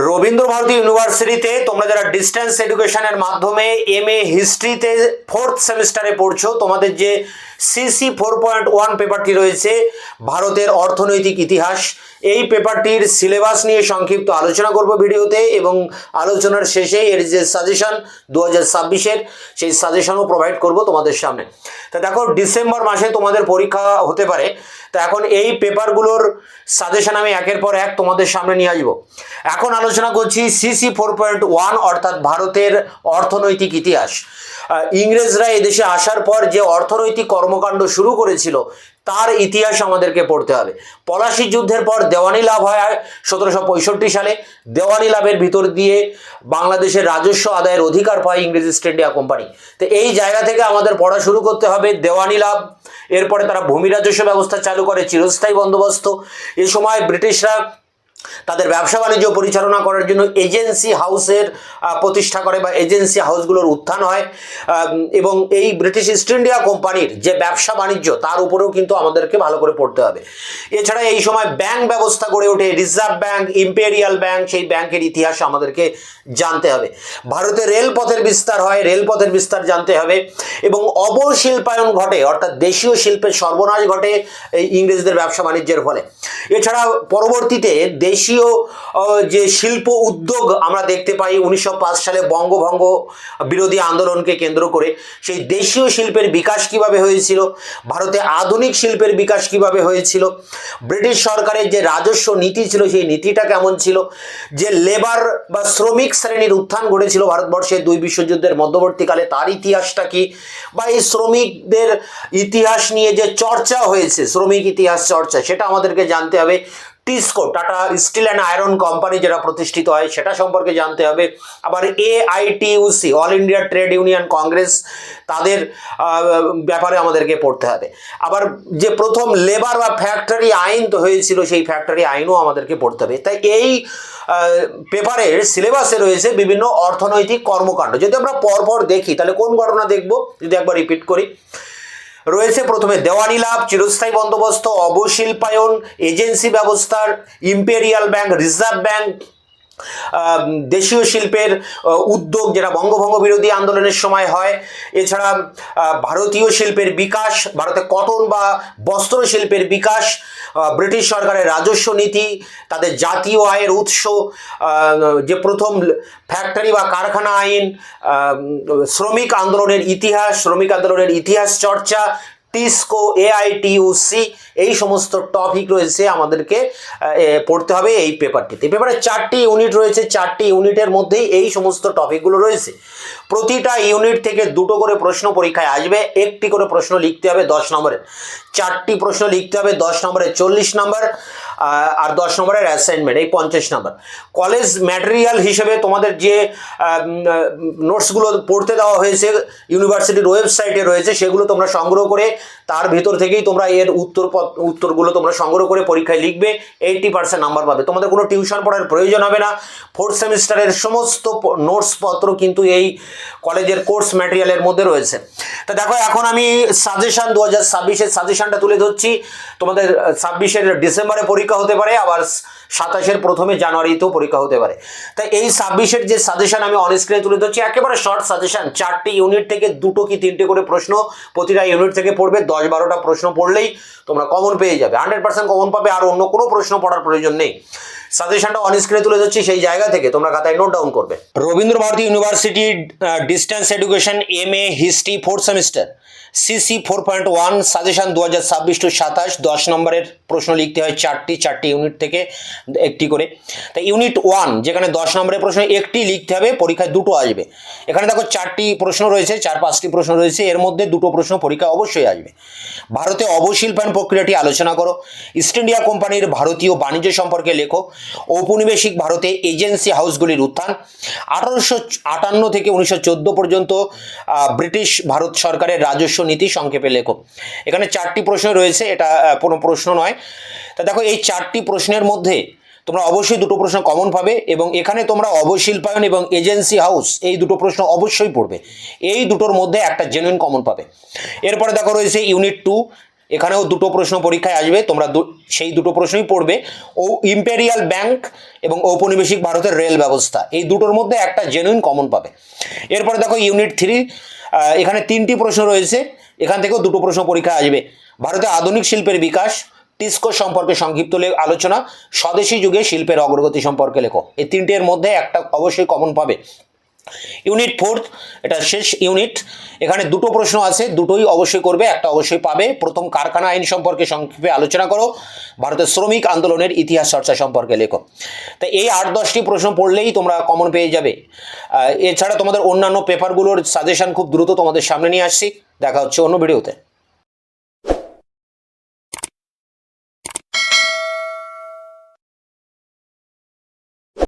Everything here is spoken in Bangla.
রবীন্দ্রভারতী ইউনিভার্সিটিতে তোমরা যারা ডিস্টেন্স এডুকেশনের মাধ্যমে এমএ হিস্ট্রিতে 4th সেমিস্টারে পড়ছো, তোমাদের যে সিসি 4.1 পেপারটি রয়েছে ভারতের অর্থনৈতিক ইতিহাস, এই পেপারটির সিলেবাস নিয়ে সংক্ষিপ্ত আলোচনা করব ভিডিওতে, এবং আলোচনার শেষে এর যে সাজেশন 2026-এর সেই সাজেশনও প্রোভাইড করব তোমাদের সামনে। তা দেখো, ডিসেম্বর মাসে তোমাদের পরীক্ষা হতে পারে, তা এখন এই পেপারগুলোর সাজেশন আমি একের পর এক তোমাদের সামনে নিয়ে আসবো। এখন আলোচনা করছি সিসি 4.1 অর্থাৎ ভারতের অর্থনৈতিক ইতিহাস। ইংরেজরা এদেশে আসার পর যে অর্থনৈতিক কর্মকাণ্ড শুরু করেছিল তার ইতিহাস আমাদেরকে পড়তে হবে। পলাশী যুদ্ধের পর দেওয়ানি লাভ হয় 1765 সালে। দেওয়ানি লাভের ভিতর দিয়ে বাংলাদেশের রাজস্ব আদায়ের অধিকার পায় ইংরেজ ইস্ট ইন্ডিয়া কোম্পানি। তো এই জায়গা থেকে আমাদের পড়া শুরু করতে হবে। দেওয়ানি লাভ, এরপরে তারা ভূমি রাজস্ব ব্যবস্থা চালু করে, চিরস্থায়ী বন্দোবস্ত। এই সময় ব্রিটিশরা তাদের ব্যবসা বাণিজ্য পরিচালনা করার জন্য এজেন্সি হাউসের প্রতিষ্ঠা করে বা এজেন্সি হাউসগুলোর উত্থান হয়, এবং এই ব্রিটিশ ইস্ট ইন্ডিয়া কোম্পানির যে ব্যবসা বাণিজ্য তার উপরেও কিন্তু আমাদেরকে ভালো করে পড়তে হবে। এছাড়া এই সময় ব্যাংক ব্যবস্থা গড়ে ওঠে, রিজার্ভ ব্যাংক, ইম্পেরিয়াল ব্যাংক, সেই ব্যাংকের ইতিহাস আমাদেরকে জানতে হবে। ভারতে রেলপথের বিস্তার হয়, রেলপথের বিস্তার জানতে হবে, এবং অবশিল্পায়ন ঘটে অর্থাৎ দেশীয় শিল্পের সর্বনাশ ঘটে এই ইংরেজদের ব্যবসা বাণিজ্যের ফলে। এছাড়া পরবর্তীতে দেশীয় যে শিল্প উদ্যোগ আমরা দেখতে পাই 1905 সালে বঙ্গভঙ্গ বিরোধী আন্দোলনকে কেন্দ্র করে, সেই দেশীয় শিল্পের বিকাশ কিভাবে হয়েছিল, ভারতে আধুনিক শিল্পের বিকাশ কিভাবে হয়েছিল, ব্রিটিশ সরকারের যে রাজস্ব নীতি ছিল সেই নীতিটা কেমন ছিল, যে লেবার বা শ্রমিক শ্রেণীর উত্থান ঘটেছিল ভারতবর্ষে 2 বিশ্বযুদ্ধের মধ্যবর্তীকালে তার ইতিহাসটা কি, বা এই শ্রমিকদের ইতিহাস নিয়ে যে চর্চা হয়েছে, শ্রমিক ইতিহাস চর্চা, সেটা আমাদেরকে জানতে হবে। TISCO, tata steel and iron company যেটা প্রতিষ্ঠিত হয় সেটা সম্পর্কে জানতে হবে। আবার AITUC, all India trade union Congress, তাদের ব্যাপারে আমাদেরকে পড়তে হবে। আবার যে প্রথম লেবার বা ফ্যাক্টরি আইন তো হয়েছিল, সেই ফ্যাক্টরি আইনও আমাদেরকে পড়তে হবে। তাই এই পেপারের সিলেবাসে রয়েছে বিভিন্ন অর্থনৈতিক কর্মকাণ্ড। যদি আমরা পরপর দেখি তাহলে কোন ঘটনা দেখব, যদি একবার রিপিট করি, রয়েছে প্রথমে দেওয়ানি লাভ, চিরস্থায়ী বন্দোবস্ত, অবশিল্পায়ন, এজেন্সি ব্যবস্থার, ইম্পেরিয়াল ব্যাংক, রিজার্ভ ব্যাংক, দেশীয় শিল্পের উদ্যোগ যেটা বঙ্গভঙ্গ বিরোধী আন্দোলনের সময় হয়। এছাড়া ভারতীয় শিল্পের বিকাশ, ভারতে কটন বা বস্ত্র শিল্পের বিকাশ, ব্রিটিশ সরকারের রাজস্ব নীতি, তাদের জাতীয় আয়ের উৎস, যে প্রথম ফ্যাক্টরি বা কারখানা আইন, শ্রমিক আন্দোলনের ইতিহাস, শ্রমিক আন্দোলনের ইতিহাস চর্চা, টিসকো, AITUC, এই সমস্ত টপিক রয়েছে আমাদেরকে পড়তে হবে এই পেপারটিতে। পেপারে 4টি ইউনিট রয়েছে, 4টি ইউনিটের মধ্যেই এই সমস্ত টপিকগুলো রয়েছে। প্রতিটা ইউনিট থেকে 2টো করে প্রশ্ন পরীক্ষায় আসবে, একটি করে প্রশ্ন লিখতে হবে 10 নম্বরের, 4টি প্রশ্ন লিখতে হবে 10 নম্বরের 40 নম্বর, আর 10 নম্বরের অ্যাসাইনমেন্ট, এই 50 নম্বর। কলেজ ম্যাটেরিয়াল হিসেবে তোমাদের যে নোটসগুলো পড়তে দেওয়া হয়েছে ইউনিভার্সিটির ওয়েবসাইটে রয়েছে, সেগুলো তোমরা সংগ্রহ করে তার ভিতর থেকেই তোমরা এর উত্তরগুলো তোমরা সংগ্রহ করে পরীক্ষায় লিখবে, 80% নাম্বার পাবে। তোমাদের কোনো টিউশন পড়ার প্রয়োজন হবে না। 4th সেমিস্টারের সমস্ত নোটসপত্র কিন্তু এই কলেজের কোর্স ম্যাটেরিয়ালের মধ্যে রয়েছে। তা দেখো, এখন আমি সাজেশন 2026-এর সাজেশনটা তুলে ধরছি। তোমাদের 26-এর ডিসেম্বরে পরীক্ষা হতে পারে, আবার 27-এর প্রথমে জানুয়ারিতেও পরীক্ষা হতে পারে। তাই এই 26-এর যে সাজেশন আমি অন স্ক্রিনে তুলে ধরছি, একেবারে শর্ট সাজেশন, 4টি ইউনিট থেকে 2টো কি 3টে করে প্রশ্ন প্রতিটা ইউনিট থেকে পড়বে। 10-12টা প্রশ্ন পড়লেই তোমরা কমন পেয়ে যাবে, 100% কমন পাবে, আর অন্য কোনো প্রশ্ন পড়ার প্রয়োজন নেই। সাজেশনটা অন স্ক্রিনে তুলে ধরছি, সেই জায়গা থেকে তোমরা খাতায় নোট ডাউন করবে। Rabindra Bharati university distance education MA history 4th semester CC 4.1 suggestion 2026-27, 10 নম্বরের প্রশ্ন লিখতে হয় 4টি ইউনিট থেকে একটি করে। তাই ইউনিট 1 যেখানে 10 নম্বরের প্রশ্ন একটি লিখতে হবে, পরীক্ষায় 2টো আসবে। এখানে দেখো 4টি প্রশ্ন রয়েছে, 4-5টি প্রশ্ন রয়েছে, এর মধ্যে 2টো প্রশ্ন পরীক্ষা অবশ্যই আসবে। ভারতে অবশিল্পায়ন প্রক্রিয়াটি আলোচনা করো, ইস্ট ইন্ডিয়া কোম্পানির ভারতীয় বাণিজ্য সম্পর্কে লেখো, ঔপনিবেশিক ভারতে এজেন্সি হাউসগুলির উত্থান, 1858 থেকে 1914 পর্যন্ত ব্রিটিশ ভারত সরকারের রাজস্ব নীতি সংক্ষেপে লেখো। এখানে 4টি প্রশ্ন রয়েছে, এটা কোনো প্রশ্ন নয়। তা দেখো, এই 4টি প্রশ্নের মধ্যে তোমরা অবশ্যই 2টো প্রশ্ন কমন পাবে, এবং এখানে তোমরা অবশিল্পায়ন এবং এজেন্সি হাউস এই 2টো প্রশ্ন অবশ্যই পড়বে। এই দুটোর মধ্যে একটা জেনুইন কমন পাবে। এরপরে দেখো রয়েছে ইউনিট 2 এখানেও দুটো প্রশ্ন পরীক্ষায় আসবে, তোমরা সেই দুটো প্রশ্নই পড়বে। ও ইম্পেরিয়াল ব্যাংক এবং ঔপনিবেশিক ভারতের রেল ব্যবস্থা, এই দুটোর মধ্যে একটা জেনুইন কমন পাবে। এরপরে দেখো ইউনিট 3, এখানে 3টি প্রশ্ন রয়েছে, এখান থেকেও দুটো প্রশ্ন পরীক্ষায় আসবে। ভারতে আধুনিক শিল্পের বিকাশ, টিস্কো সম্পর্কে সংক্ষিপ্ত আলোচনা, স্বদেশী যুগে শিল্পের অগ্রগতি সম্পর্কে লেখো। এই তিনটের মধ্যে একটা অবশ্যই কমন পাবে। ইউনিট 4, এটা শেষ ইউনিট, এখানে দুটো প্রশ্ন আছে, দুটোই অবশ্যই করবে, একটা অবশ্যই পাবে। প্রথম, কারখানা আইন সম্পর্কে সংক্ষেপে আলোচনা করো, ভারতের শ্রমিক আন্দোলনের ইতিহাস চর্চা সম্পর্কে লেখো। তো এই 8-10টি প্রশ্ন পড়লেই তোমরা কমন পেয়ে যাবে। এছাড়া তোমাদের অন্যান্য পেপারগুলোর সাজেশন খুব দ্রুত তোমাদের সামনে নিয়ে আসছি। দেখা হচ্ছে অন্য ভিডিওতে।